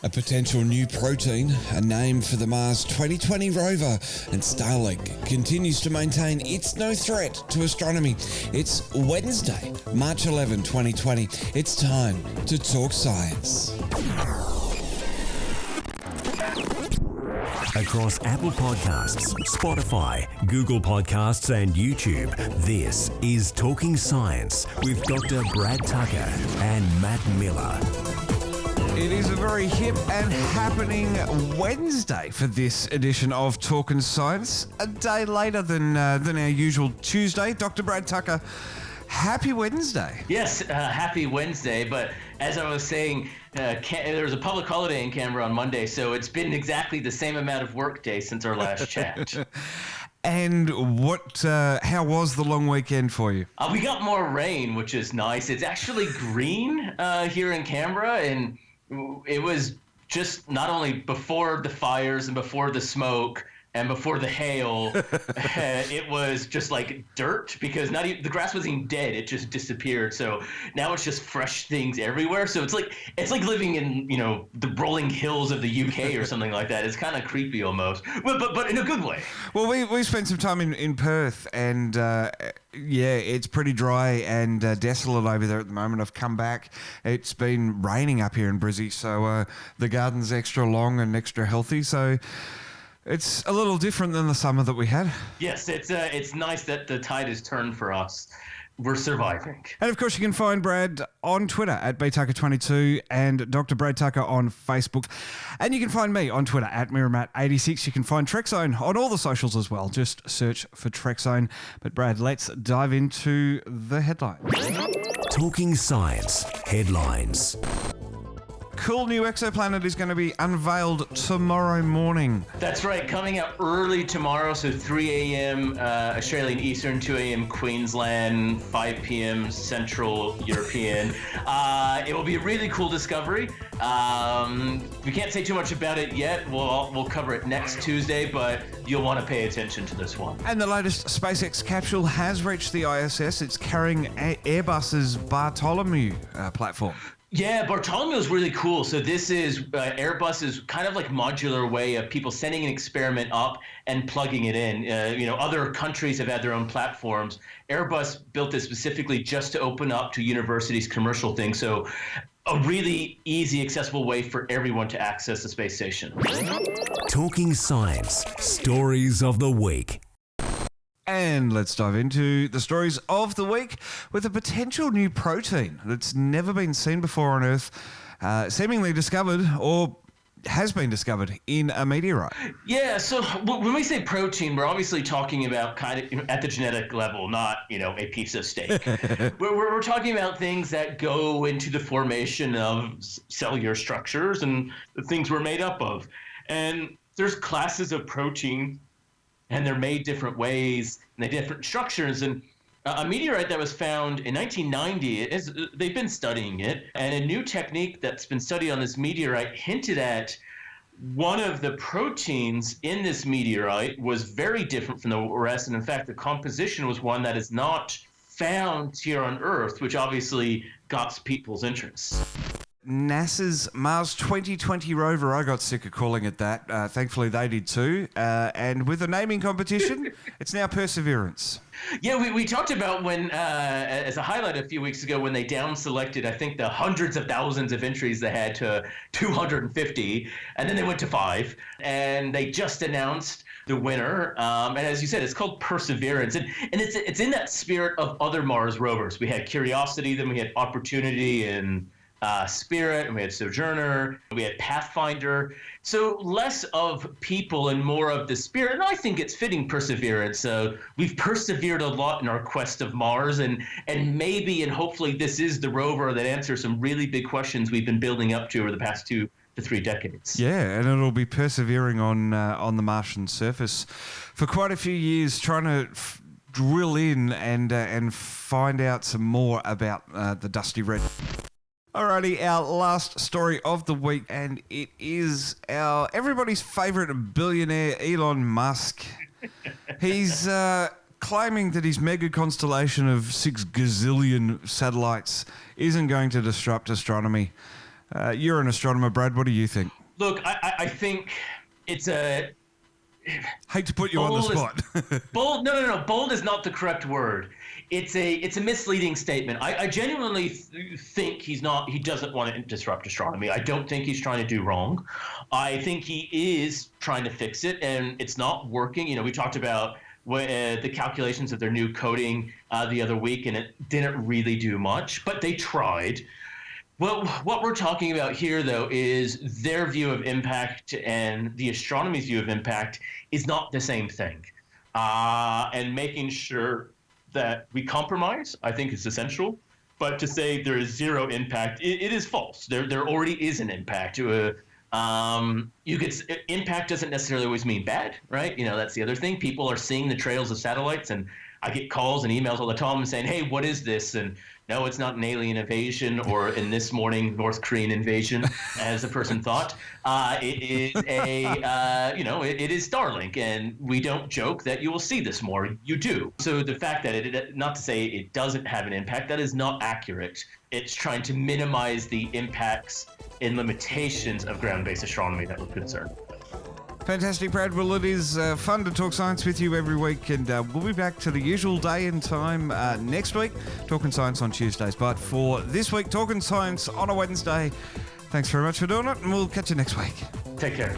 A potential new protein, a name for the Mars 2020 rover, and Starlink continues to maintain it's no threat to astronomy. It's Wednesday, March 11, 2020. It's time to talk science. Across Apple Podcasts, Spotify, Google Podcasts and YouTube, this is Talking Science with Dr. Brad Tucker and Matt Miller. It is a very hip and happening Wednesday for this edition of Talkin' Science. A day later than our usual Tuesday. Dr. Brad Tucker, happy Wednesday. Yes, happy Wednesday. But as I was saying, there was a public holiday in Canberra on Monday, so it's been exactly the same amount of work day since our last chat. And how was the long weekend for you? We got more rain, which is nice. It's actually green here in Canberra, and it was just not only before the fires and before the smoke and before the hail, it was just like dirt because the grass wasn't even dead. It just disappeared. So now it's just fresh things everywhere. So it's like living in, the rolling hills of the UK or something like that. It's kind of creepy almost, but in a good way. Well, we spent some time in Perth and it's pretty dry and desolate over there at the moment. I've come back. It's been raining up here in Brizzy, so the garden's extra long and extra healthy. So it's a little different than the summer that we had. Yes, it's nice that the tide has turned for us. We're surviving. And of course, you can find Brad on Twitter at btucker22 and Dr. Brad Tucker on Facebook. And you can find me on Twitter at Miramat86. You can find Trekzone on all the socials as well. Just search for Trekzone. But Brad, let's dive into the headlines. Talking Science Headlines. Cool new exoplanet is going to be unveiled tomorrow morning. That's right, coming out early tomorrow, so 3 a.m. Australian Eastern, 2 a.m. Queensland, 5 p.m. Central European. It will be a really cool discovery. We can't say too much about it yet. We'll cover it next Tuesday, but you'll want to pay attention to this one. And the latest SpaceX capsule has reached the ISS. It's carrying Airbus's Bartholomew platform. Yeah, Bartholomew is really cool. So this is Airbus's kind of like modular way of people sending an experiment up and plugging it in. Other countries have had their own platforms. Airbus built this specifically just to open up to universities' commercial things. So a really easy, accessible way for everyone to access the space station. Talking Science, Stories of the Week. And let's dive into the stories of the week with a potential new protein that's never been seen before on Earth, seemingly discovered or has been discovered in a meteorite. Yeah, so when we say protein, we're obviously talking about kind of at the genetic level, not, a piece of steak. we're talking about things that go into the formation of cellular structures and the things we're made up of. And there's classes of protein, and they're made different ways, and they have different structures. And a meteorite that was found in 1990, they've been studying it, and a new technique that's been studied on this meteorite hinted at one of the proteins in this meteorite was very different from the rest, and in fact, the composition was one that is not found here on Earth, which obviously got people's interest. NASA's Mars 2020 rover, I got sick of calling it that. Thankfully, they did too. And with the naming competition, it's now Perseverance. Yeah, we talked about when, as a highlight a few weeks ago, when they down-selected, I think, the hundreds of thousands of entries they had to 250, and then they went to 5, and they just announced the winner. And as you said, it's called Perseverance, and it's in that spirit of other Mars rovers. We had Curiosity, then we had Opportunity, and Spirit, and we had Sojourner, we had Pathfinder. So less of people and more of the spirit. And I think it's fitting Perseverance. So we've persevered a lot in our quest of Mars, and maybe and hopefully this is the rover that answers some really big questions we've been building up to over the past 2 to 3 decades. Yeah, and it'll be persevering on the Martian surface for quite a few years, trying to drill in and find out some more about the dusty red. Alrighty, our last story of the week, and it is everybody's favourite billionaire, Elon Musk. He's claiming that his mega constellation of 6 gazillion satellites isn't going to disrupt astronomy. You're an astronomer, Brad. What do you think? Look, I think it's a... Hate to put you on the spot. Bold? No. Bold is not the correct word. It's a misleading statement. I genuinely think he doesn't want to disrupt astronomy. I don't think he's trying to do wrong. I think he is trying to fix it, and it's not working. You know, we talked about the calculations of their new coding the other week, and it didn't really do much, but they tried. Well, what we're talking about here, though, is their view of impact and the astronomy's view of impact is not the same thing. And making sure that we compromise, I think, is essential. But to say there is zero impact, it is false. There already is an impact. Impact doesn't necessarily always mean bad, right? You know, that's the other thing. People are seeing the trails of satellites, and I get calls and emails all the time saying, "Hey, what is this?" And no, it's not an alien invasion, or in this morning, North Korean invasion, as the person thought. It is it is Starlink, and we don't joke that you will see this more. You do. So the fact that not to say it doesn't have an impact, that is not accurate. It's trying to minimize the impacts and limitations of ground-based astronomy that we're concerned. Fantastic, Brad. Well, it is fun to talk science with you every week, and we'll be back to the usual day and time next week, talking science on Tuesdays. But for this week, talking science on a Wednesday, thanks very much for doing it, and we'll catch you next week. Take care.